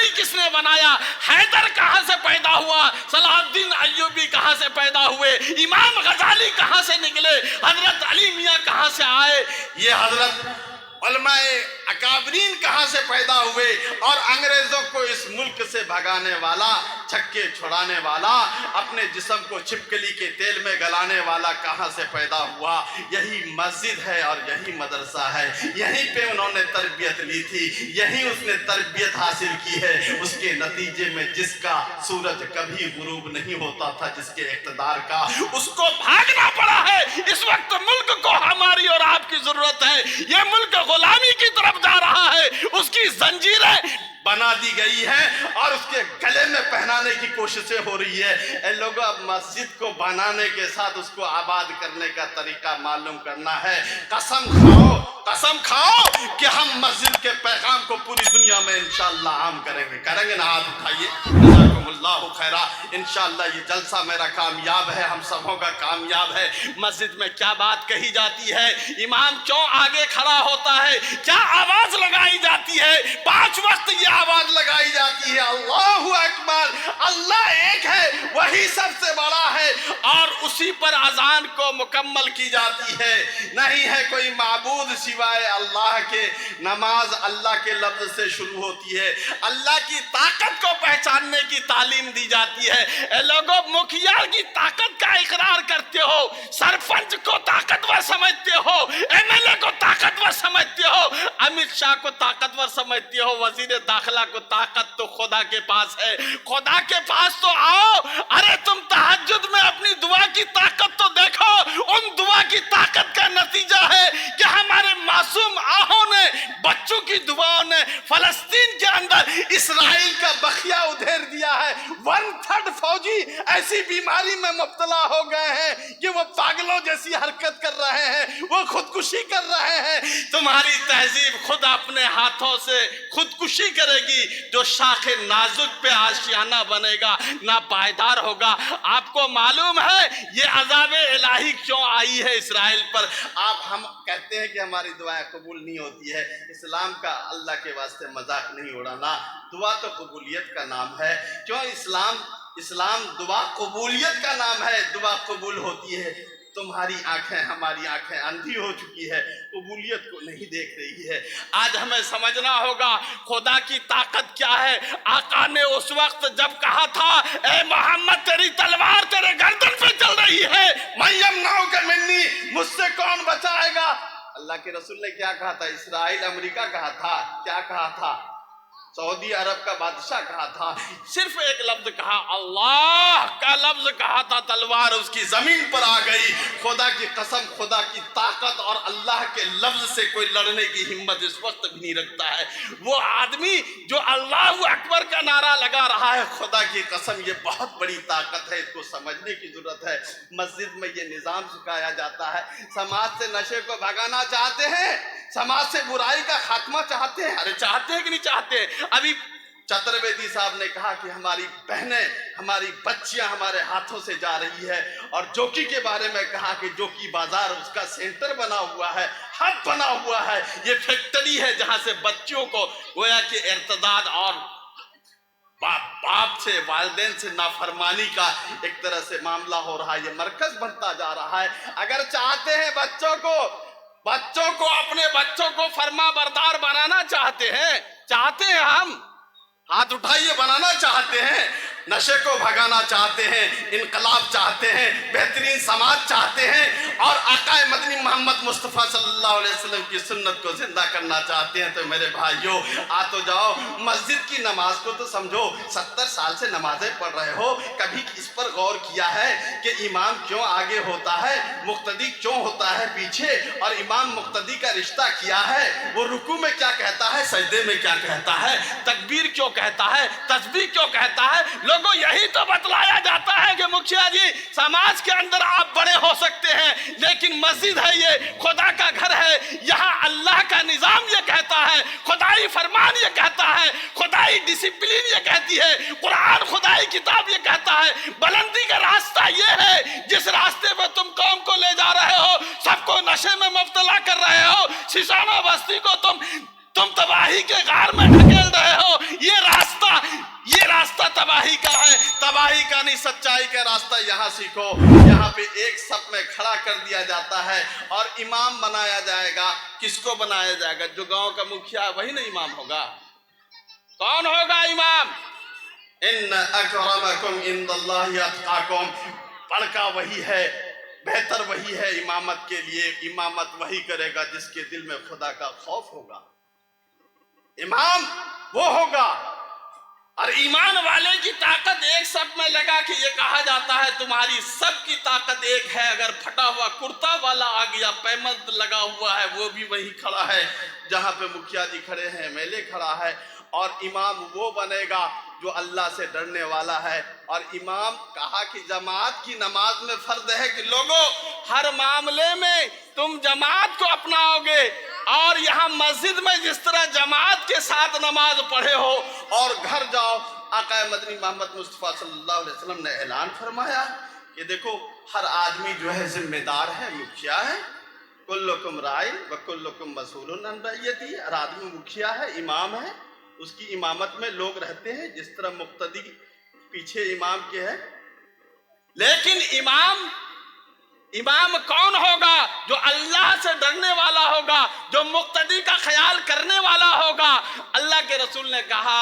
غزنی کس نے بنایا؟ حیدر کہاں سے پیدا ہوا؟ صلاح الدین ایوبی کہاں سے پیدا ہوئے؟ امام غزالی کہاں سے نکلے؟ حضرت علی میاں کہاں سے آئے؟ یہ حضرت علماء اکابرین کہاں سے پیدا ہوئے؟ اور انگریزوں کو اس ملک سے بھگانے والا، چھکے چھڑانے والا، اپنے جسم کو چھپکلی کے تیل میں گلانے والا کہاں سے پیدا ہوا؟ یہی مسجد ہے اور یہی مدرسہ ہے، یہیں پہ انہوں نے تربیت لی تھی، یہیں اس نے تربیت حاصل کی ہے۔ اس کے نتیجے میں جس کا سورج کبھی غروب نہیں ہوتا تھا، جس کے اقتدار کا، اس کو بھاگنا پڑا ہے۔ اس وقت ملک کو ہماری اور آپ کی ضرورت ہے۔ یہ ملک غلامی کی طرف جا رہا ہے، اس کی زنجیریں بنا دی گئی ہے اور اس کے گلے میں پہنانے کی کوششیں ہو رہی ہے۔ اے لوگوں، اب مسجد کو بنانے کے ساتھ اس کو آباد کرنے کا طریقہ معلوم کرنا ہے۔ قسم کھاؤ کہ ہم مسجد کے پیغام کو پوری دنیا میں انشاءاللہ عام کریں گے نا؟ ہاتھ اٹھائیے، جزاکم اللہ خیرہ۔ انشاءاللہ یہ جلسہ میرا کامیاب ہے، ہم سبوں کا کامیاب ہے۔ مسجد میں کیا بات کہی جاتی ہے؟ امام کیوں آگے کھڑا ہوتا ہے؟ کیا آواز لگائی جاتی ہے؟ 5 وقت یہ آواز لگائی جاتی ہے، اللہ اکبر، اللہ ایک ہے، وہی سب سے بڑا ہے، اور اسی پر اذان کو مکمل کی جاتی ہے۔ نہیں ہے کوئی معبود سوائے اللہ کے۔ نماز اللہ کے لفظ سے شروع ہوتی ہے، اللہ کی طاقت کو پہچاننے کی تعلیم دی جاتی ہے۔ اے لوگوں، مکھیا کی طاقت کا اقرار کرتے ہو، سرپنچ کو طاقتور سمجھتے ہو، ایم ایل اے کو طاقتور سمجھتے ہو، امت شاہ کو طاقتور سمجھتے ہو، وزیر داخلہ کو طاقت تو خدا کے پاس ہے۔ خدا کے پاس تو آؤ۔ ارے تم تہجد میں اپنی دعا کی طاقت تو دیکھو۔ ان دعا کی طاقت کا نتیجہ ہے کہ ہمارے معصوم آہوں نے، بچوں کی دعاؤں نے فلسطین کے اندر اسرائیل کا بخیہ ادھیر دیا ہے۔ 1/3 فوجی ایسی بیماری میں مبتلا ہو گئے ہیں کہ وہ پاگلوں جیسی حرکت کر رہے ہیں، وہ خودکشی کر رہے ہیں۔ تمہاری تہذیب خود اپنے ہاتھوں سے خودکشی کرے گی۔ جو شاخ نازک پہ آشیانہ بنے گا نہ پائیدار ہوگا۔ آپ کو معلوم ہے یہ عذاب الہی کیوں آئی ہے اسرائیل پر؟ ہم کہتے ہیں کہ ہماری دعائیں قبول نہیں ہوتی ہے۔ اسلام کا اللہ کے واسطے مذاق نہیں اڑانا۔ دعا تو قبولیت کا نام ہے۔ کیوں اسلام دعا قبولیت کا نام ہے، دعا قبول ہوتی ہے۔ تمہاری آنکھیں، ہماری آنکھیں اندھی ہو چکی ہے، قبولیت کو نہیں دیکھ رہی ہے۔ آج ہمیں سمجھنا ہوگا خدا کی طاقت کیا ہے۔ آقا نے اس وقت جب کہا تھا، اے محمد تیری تلوار تیرے گردن پہ چل رہی ہے، من یمنعک منی، مجھ سے کون بچائے گا؟ اللہ کے رسول نے کیا کہا تھا؟ اسرائیل امریکہ کہا تھا، کیا کہا تھا؟ سعودی عرب کا بادشاہ کہا تھا، صرف ایک لفظ کہا، اللہ کا لفظ کہا تھا، تلوار اس کی زمین پر آ گئی۔ خدا کی قسم، خدا کی طاقت اور اللہ کے لفظ سے کوئی لڑنے کی ہمت اس وقت بھی نہیں رکھتا ہے۔ وہ آدمی جو اللہ اکبر کا نعرہ لگا رہا ہے، خدا کی قسم یہ بہت بڑی طاقت ہے، اس کو سمجھنے کی ضرورت ہے۔ مسجد میں یہ نظام سکھایا جاتا ہے۔ سماج سے نشے کو بھگانا چاہتے ہیں، سماج سے برائی کا خاتمہ چاہتے ہیں، ارے چاہتے ہیں کہ نہیں چاہتے؟ ابھی چترویدی صاحب نے کہا کہ ہماری بہنیں، ہماری بچیاں ہمارے ہاتھوں سے جا رہی ہے، اور جوکی کے بارے میں کہا کہ جوکی بازار اس کا سینٹر بنا ہوا ہے، ہب بنا ہوا ہے، یہ فیکٹری ہے جہاں سے بچیوں کو گویا کہ ارتداد اور باپ سے، والدین سے نافرمانی کا ایک طرح سے معاملہ ہو رہا ہے، یہ مرکز بنتا جا رہا ہے۔ اگر چاہتے ہیں بچوں کو اپنے بچوں کو فرما بردار بنانا چاہتے ہیں ہم، ہاتھ اٹھائیے، بنانا چاہتے ہیں، نشے کو بھگانا چاہتے ہیں، انقلاب چاہتے ہیں، بہترین سماج چاہتے ہیں، اور آقا مدنی محمد مصطفیٰ صلی اللہ علیہ وسلم کی سنت کو زندہ کرنا چاہتے ہیں، تو میرے بھائیوں آ تو جاؤ۔ مسجد کی نماز کو تو سمجھو، 70 سال سے نمازیں پڑھ رہے ہو، کبھی اس پر غور کیا ہے کہ امام کیوں آگے ہوتا ہے، مقتدی کیوں ہوتا ہے پیچھے، اور امام مقتدی کا رشتہ کیا ہے؟ وہ رکوع میں کیا کہتا ہے، سجدے میں کیا کہتا ہے، تکبیر کیوں کہتا ہے، تسبیح کیوں کہتا ہے؟ لوگوں یہی تو بتلایا جاتا ہے کہ مکھیا جی سماج کے اندر آپ بڑے ہو سکتے ہیں، لیکن مسجد ہے، یہ خدا کا گھر ہے، یہاں اللہ کا نظام یہ کہتا ہے، خدائی فرمان یہ کہتا ہے، خدائی ڈسپلین یہ کہتی ہے، قرآن خدائی کتاب یہ کہتا ہے، بلندی کا راستہ یہ ہے، جس راستے پہ تم قوم کو لے جا رہے ہو، سب کو نشے میں مبتلا کر رہے ہو، شیشانہ بستی کو تم تباہی کے غار میں ڈھکیل رہے ہو، یہ راستہ तबाही का है, तबाही का नहीं सच्चाई का रास्ता यहाँ सीखो। यहाँ पे एक सफ में खड़ा कर दिया जाता है और इमाम बनाया जाएगा। किसको बनाया जाएगा? जो गांव का मुखिया है वही ना इमाम होगा। कौन होगा इमाम? इन्न अकरमकुम इंदल्लाहि अत्काकुम। बड़का वही है, बेहतर वही है इमामत के लिए। इमामत वही करेगा जिसके दिल में खुदा का खौफ होगा। इमाम वो होगा। और ईमान वाले की ताकत एक सब में लगा कि ये कहा जाता है तुम्हारी सबकी ताकत एक है। अगर फटा हुआ कुर्ता वाला आ गया, पैमद लगा हुआ है, वो भी वही खड़ा है जहां पे मुखिया जी खड़े हैं, एमएलए खड़ा है। और इमाम वो बनेगा जो अल्लाह से डरने वाला है। और इमाम कहा कि जमात की नमाज में फर्ज है कि लोगों हर मामले में तुम जमात को अपनाओगे। और यहाँ मस्जिद में जिस तरह जमात के साथ नमाज पढ़े हो और घर जाओ, आका मदनी मोहम्मद मुस्तफ़ा सल्लल्लाहु अलैहि वसल्लम ने ऐलान फरमाया कि देखो हर आदमी जो है जिम्मेदार है, मुखिया है। कुल्लुकुम राइन व कुल्लुकुम मसऊलुन अन रइयती। हर आदमी मुखिया है, इमाम है, उसकी इमामत में लोग रहते हैं जिस तरह मुक्तदी पीछे इमाम के है। लेकिन इमाम कौन होगा? जो अल्लाह से डरने वाला होगा, जो मुक्तदी का ख्याल करने वाला होगा। अल्लाह के रसूल ने कहा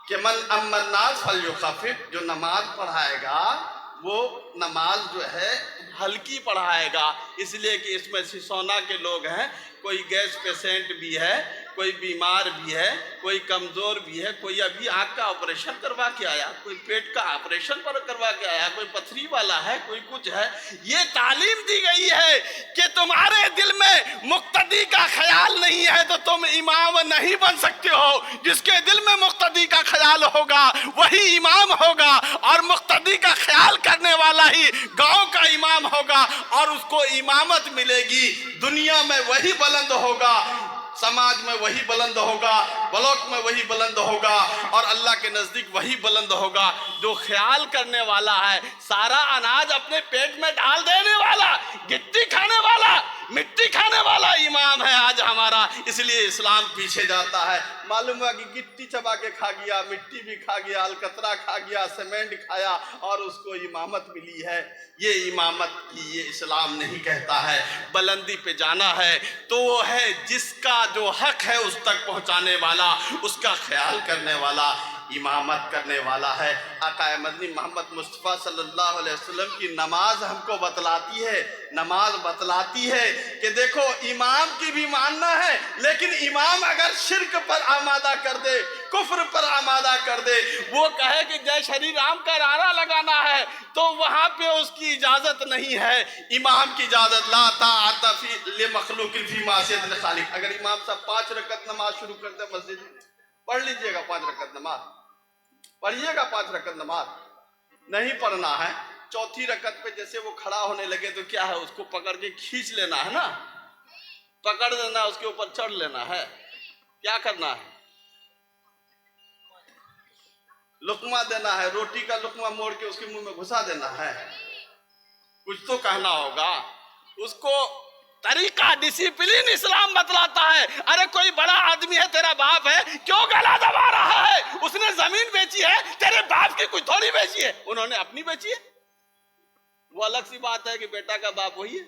कि मन अम्मन नास फलयुखफिफ। जो नमाज पढ़ाएगा वो नमाज जो है हल्की पढ़ाएगा, इसलिए कि इसमें सिसोना के लोग हैं, कोई गैस पेशेंट भी है, कोई बीमार भी है, कोई कमजोर भी है, कोई अभी आँख का ऑपरेशन करवा के आया, कोई पेट का ऑपरेशन पर करवा के आया, कोई पथरी वाला है, कोई कुछ है। ये तालीम दी गई है कि तुम्हारे दिल में मुक्तदी का ख्याल नहीं है तो तुम इमाम नहीं बन सकते हो। जिसके दिल में मुक्तदी का ख्याल होगा वही इमाम होगा। और मुक्तदी का ख्याल करने वाला ही गांव का इमाम होगा और उसको इमामत मिलेगी। दुनिया में वही बुलंद होगा, समाज में वही बुलंद होगा, ब्लॉक में वही बुलंद होगा और अल्लाह के नजदीक वही बुलंद होगा जो ख्याल करने वाला है। सारा अनाज अपने पेट में डाल देने वाला, गिट्टी खाने वाला, मिट्टी खाने वाला इमाम है आज हमारा। इसलिए इस्लाम पीछे जाता है। मालूम हुआ कि गिट्टी चबा के खा गया, मिट्टी भी खा गया, अलकतरा खा गया, सीमेंट खाया और उसको इमामत मिली है। ये इमामत की ये इस्लाम नहीं कहता है। बुलंदी पे जाना है तो वो है जिसका जो हक है उस तक पहुंचाने वाला, उसका ख्याल करने वाला, इमामत करने वाला है। आका मदनी मोहम्मद मुस्तफ़ा सल्लल्लाहु अलैहि वसल्लम की नमाज हमको बतलाती है, नमाज बतलाती है कि देखो इमाम की भी मानना है, लेकिन इमाम अगर शिर्क पर आमादा कर दे, कुफ्र पर आमादा कर दे, वो कहे कि जय श्री राम का नारा लगाना है तो वहां पे उसकी इजाजत नहीं है। इमाम की इजाजत ला ताअता फी मखलूकिन फी मासियतिल खालिक। अगर इमाम साहब 5 रकत नमाज शुरू कर दे मस्जिद में, पढ़ लीजिएगा 5 रकत नमाज, पढ़िएगा 5 रकत नमाज। नहीं पढ़ना है, चौथी रकत पे जैसे वो खड़ा होने लगे तो क्या है, उसको पकड़ के खींच लेना है ना, पकड़ लेना, उसके ऊपर चढ़ लेना है। क्या करना है? लुकमा देना है, रोटी का लुकमा मोड़ के उसके मुंह में घुसा देना है। कुछ तो कहना होगा उसको। तरीका, डिसिप्लिन इस्लाम बतलाता है। अरे कोई बड़ा आदमी है, तेरा बाप है, क्यों गला दबा रहा है? उसने जमीन बेची है, तेरे बाप की कुछ थोड़ी बेची है, उन्होंने अपनी बेची है। वो अलग सी बात है कि बेटा का बाप वही है,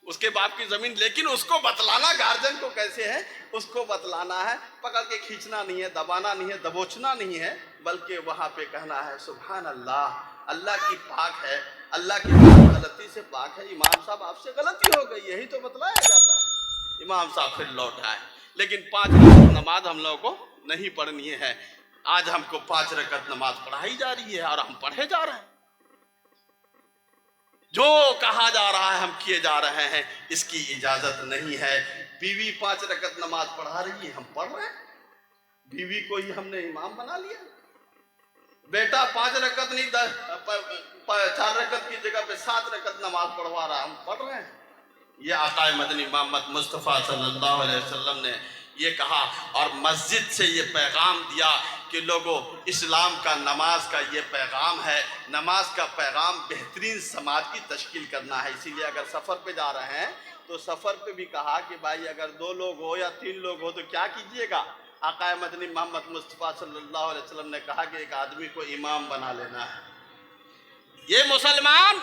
उसके बाप की जमीन। लेकिन उसको बतलाना गार्जियन को कैसे है, उसको बतलाना है। पकड़ के खींचना नहीं है, दबाना नहीं है, दबोचना नहीं है, बल्कि वहां पे कहना है सुभान अल्लाह, अल्लाह की पाक है, अल्लाह की गलती से पाक है। इमाम साहब आपसे गलती हो गई, यही तो बतलाया जाता है। इमाम साहब फिर लौट आए। लेकिन 5 रकत नमाज हम लोगों को नहीं पढ़नी है। आज हमको 5 रकत नमाज पढ़ाई जा रही है और हम पढ़े जा रहे हैं। जो कहा जा रहा है हम किए जा रहे हैं, इसकी इजाजत नहीं है। बीवी 5 रकत नमाज पढ़ा रही है, हम पढ़ रहे हैं, बीवी को ही हमने इमाम बना लिया। बेटा 5 रकत नहीं 4 रकत की जगह पे 7 रकत नमाज पढ़वा रहा, हम पढ़ रहे हैं। ये आका मदनी मोहम्मद मुस्तफ़ा सल्लल्लाहु अलैहि वसल्लम ने ये कहा और मस्जिद से ये पैगाम दिया कि लोगों, इस्लाम का नमाज का ये पैगाम है। नमाज का पैगाम बेहतरीन समाज की तश्कील करना है। इसीलिए अगर सफ़र पे जा रहे हैं तो सफ़र पे भी कहा कि भाई अगर 2 लोग हो या 3 लोग हो तो क्या कीजिएगा, आका मदनी मोहम्मद मुस्तफ़ा सल्लल्लाहु अलैहि वसल्लम ने कहा कि एक आदमी को इमाम बना लेना है। ये मुसलमान,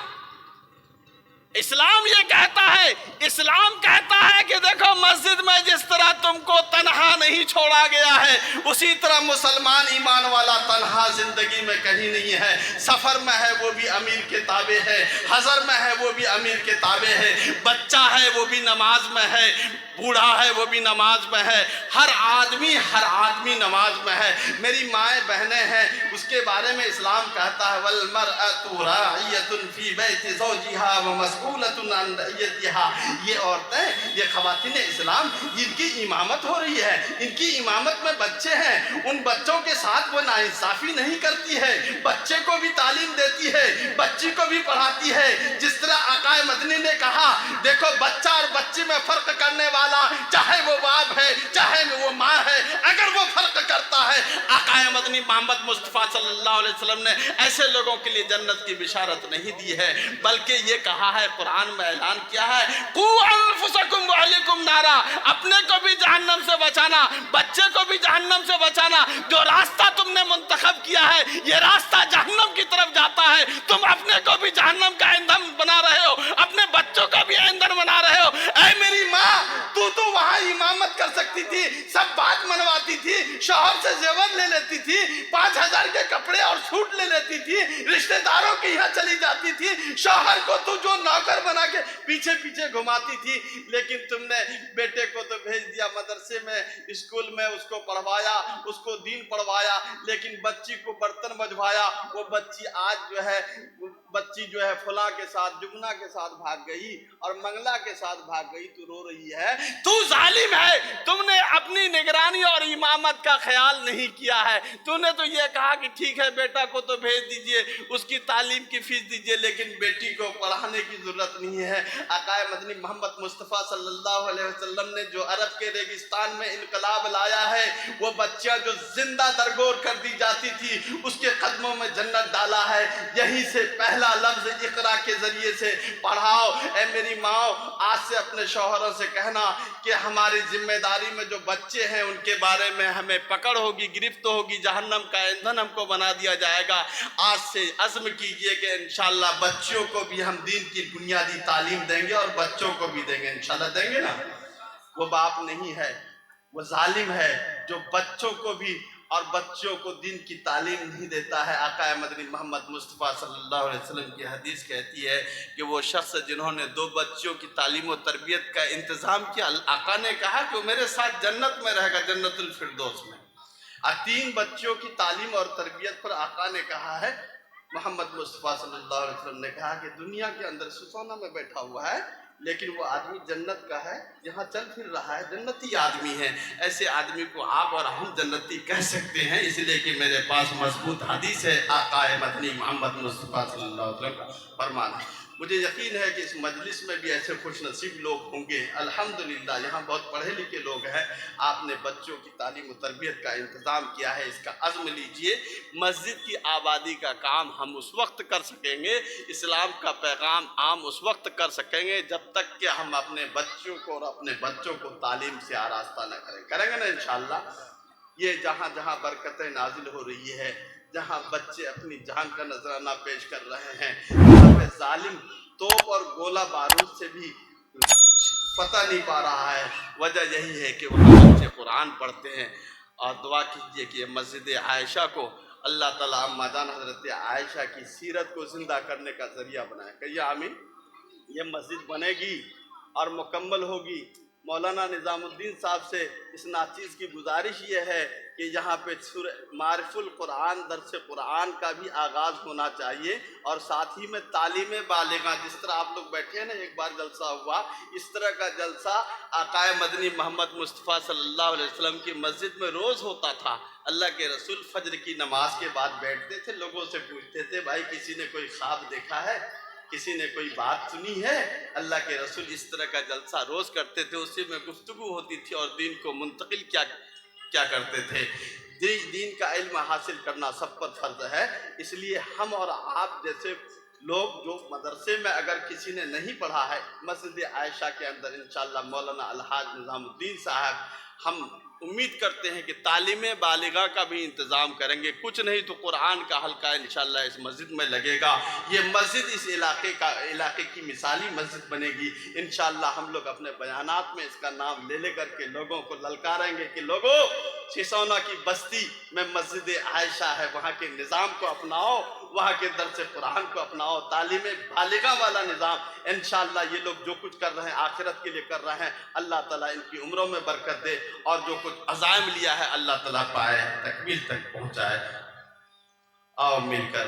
इस्लाम ये कहता है, इस्लाम कहता है कि देखो मस्जिद में जिस तरह तुमको तन्हा नहीं छोड़ा गया है, उसी तरह मुसलमान ईमान वाला तन्हा जिंदगी में कहीं नहीं है। सफर में है वो भी अमीर के ताबे है, हजर में है वो भी अमीर के ताबे है, बच्चा है वो भी नमाज में है, बूढ़ा है वो भी नमाज में है, हर आदमी नमाज में है। मेरी माएँ बहनें हैं, उसके बारे में इस्लाम कहता है वल मरअतु राइयतुन फी बैति ज़ौजिहा व मसऊलतुन अन रइयतिहा। ये औरतें, ये ख़वातीन इस्लाम, इनकी इमामत हो रही है, इनकी इमामत में बच्चे हैं, उन बच्चों के साथ वो नाइंसाफ़ी नहीं करती है, बच्चे को भी तालीम देती है, बच्ची को भी पढ़ाती है। जिस तरह आका मदनी ने कहा, देखो बच्चा और बच्ची में फ़र्क करने वाला, चाहे वो बाप है चाहे वो माँ है, अगर वो फर्क करता है, आका मदनी मोहम्मद मुस्तफ़ा सल्लल्लाहु अलैहि वसल्लम ने ऐसे लोगों के लिए जन्नत की बिशारत नहीं दी है, बल्कि ये कहा है, कुरान में ऐलान किया है, कू अनफुसकुम व अहलिकुम नारा, अपने को भी जहन्नम से बचाना, बच्चे को भी जहन्नम से बचाना। जो रास्ता तुमने मुंतखब किया है, ये रास्ता जहन्नम की तरफ जाता है, तुम अपने को भी जहन्नम का ईंधन बना रहे हो, अपने बच्चों का भी ईंधन बना रहे हो। ऐ मेरी माँ, तू तो वहां इमामत कर सकती थी, सब बात मनवाती थी, शौहर से जेवर ले लेती थी, 5,000 के कपड़े और सूट ले लेती थी, रिश्तेदारों के यहाँ चली जाती थी, शौहर को तू जो नौकर बना के पीछे पीछे घुमाती थी। लेकिन तुमने बेटे को तो भेज दिया मदरसे में, स्कूल में उसको पढ़वाया, उसको दीन पढ़वाया, लेकिन बच्ची को बर्तन बजवाया। वो बच्ची आज जो है फुला के साथ, जुगना के साथ भाग गई और मंगला के साथ भाग गई, तू रो रही है, तू जालिम है। तुमने अपनी निगरानी और इमामत का ख्याल नहीं किया है। तूने तो ये कहा कि ठीक है बेटा को तो भेज दीजिए, उसकी तालीम की फीस दीजिए, लेकिन बेटी को पढ़ाने की जरूरत नहीं है। आका मदनी मोहम्मद मुस्तफ़ा सल्लल्लाहु अलैहि वसल्लम ने जो अरब के रेगिस्तान में इनकलाब लाया है, वो बच्चियां जो जिंदा दरगोर कर दी जाती थी, उसके कदमों में जन्नत डाला है। यहीं से पहला लफ्ज इकरा के जरिए से पढ़ाओ। ऐ मेरी माओ, आज से अपने शौहरों से कहना कि हमारी जिम्मेदारी में जो बच्चे हैं उनके बारे में हमें पकड़ होगी, गिरफ्त होगी, जहन्नम का ईंधन हमको बना दिया जाएगा। आज से अज़्म कीजिए कि इंशाअल्लाह बच्चों को भी हम दीन की बुनियादी तालीम देंगे और बच्चों को भी देंगे, इंशाअल्लाह देंगे ना। वो बाप नहीं है, वो जालिम है जो बच्चों को भी और बच्चों को दीन की तालीम नहीं देता है। आका मदनी मोहम्मद मुस्तफ़ा सल्लल्लाहु अलैहि वसल्लम की हदीस कहती है कि वो शख्स जिन्होंने 2 बच्चियों की तालीम और तरबियत का इंतज़ाम किया, आका ने कहा कि वो मेरे साथ जन्नत में रहेगा, जन्नतुल फिरदौस में। और 3 बच्चियों की तालीम और तरबियत पर आका ने कहा है, मोहम्मद मुस्तफ़ा सल्लल्लाहु अलैहि वसल्लम ने कहा कि दुनिया के अंदर सुसोना में बैठा हुआ है, लेकिन वो आदमी जन्नत का है, यहाँ चल फिर रहा है, जन्नती आदमी है। ऐसे आदमी को आप और हम जन्नती कह सकते हैं, इसलिए कि मेरे पास मजबूत हदीस है आका मदनी मोहम्मद मुस्तफ़ा सल्लल्लाहु अलैहि वसल्लम का फरमान है। मुझे यकीन है कि इस मजलिस में भी ऐसे खुश नसीब लोग होंगे, अल्हम्दुलिल्लाह यहाँ बहुत पढ़े लिखे लोग हैं। आपने बच्चों की तालीम और तरबियत का इंतज़ाम किया है, इसका अज़्म लीजिए। मस्जिद की आबादी का काम हम उस वक्त कर सकेंगे, इस्लाम का पैगाम आम उस वक्त कर सकेंगे जब तक कि हम अपने बच्चों को और अपने बच्चों को तालीम से आरास्ता न करेंगे ना इंशाअल्लाह। ये जहाँ जहाँ बरकतें नाजिल हो रही है, जहाँ बच्चे अपनी जान का नजराना पेश कर रहे हैं, वहाँ पे जालिम तोप और गोला बारूद से भी पता नहीं पा रहा है। वजह यही है कि वहाँ बच्चे कुरान पढ़ते हैं। और दुआ कीजिए कि मस्जिद आयशा को अल्लाह ताला अम्मा जान हज़रत आयशा की सीरत को ज़िंदा करने का ज़रिया बनाए। कहिए आमीन। ये मस्जिद बनेगी और मुकम्मल होगी। मौलाना निज़ामुद्दीन साहब से इस नाचीज़ की गुजारिश ये है कि यहाँ पे मारिफुल कुरान, दर्स कुरान का भी आगाज़ होना चाहिए, और साथ ही में तालीम बालिगा, जिस तरह आप लोग बैठे हैं ना, एक बार जलसा हुआ, इस तरह का जलसा आका मदनी मोहम्मद मुस्तफ़ा सल्लल्लाहु अलैहि वसल्लम की मस्जिद में रोज़ होता था। अल्लाह के रसूल फजर की नमाज के बाद बैठते थे, लोगों से पूछते थे, भाई किसी ने कोई ख्वाब देखा है, किसी ने कोई बात सुनी है? अल्लाह के रसूल इस तरह का जलसा रोज़ करते थे, उसी में गुफ्तगू होती थी और दीन को मुंतकिल क्या करते थे। दीन का इल्म हासिल करना सब पर फर्ज है। इसलिए हम और आप जैसे लोग जो मदरसे में अगर किसी ने नहीं पढ़ा है, मस्जिद आयशा के अंदर इंशाअल्लाह मौलाना अलहाज निज़ामुद्दीन साहब ہم امید کرتے ہیں کہ تعلیم بالغہ کا بھی انتظام کریں گے. کچھ نہیں تو قرآن کا حلقہ انشاءاللہ اس مسجد میں لگے گا. یہ مسجد اس علاقے کی مثالی مسجد بنے گی. انشاءاللہ ہم لوگ اپنے بیانات میں اس کا نام لے کر کے لوگوں کو للکاریں گے کہ لوگوں، سسونا کی بستی میں مسجد عائشہ ہے، وہاں کے نظام کو اپناؤ، وہاں کے درس قرآن کو اپناؤ، تعلیم بالغہ والا نظام. انشاءاللہ یہ لوگ جو کچھ کر رہے ہیں آخرت کے لیے کر رہے ہیں. اللہ تعالیٰ ان کی عمروں میں برکت دے، اور جو کچھ عزائم لیا ہے اللہ تعالیٰ پائے تکمیل تک پہنچائے. آؤ مل کر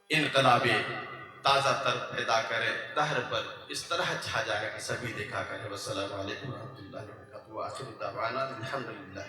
انقلاب تازہ تر پیدا کرے، دہر پر اس طرح چھا جائے کہ سبھی دیکھا کرے. والسلام علیکم ورحمۃ اللہ وبرکاتہ. وآخر دعوانا الحمدللہ.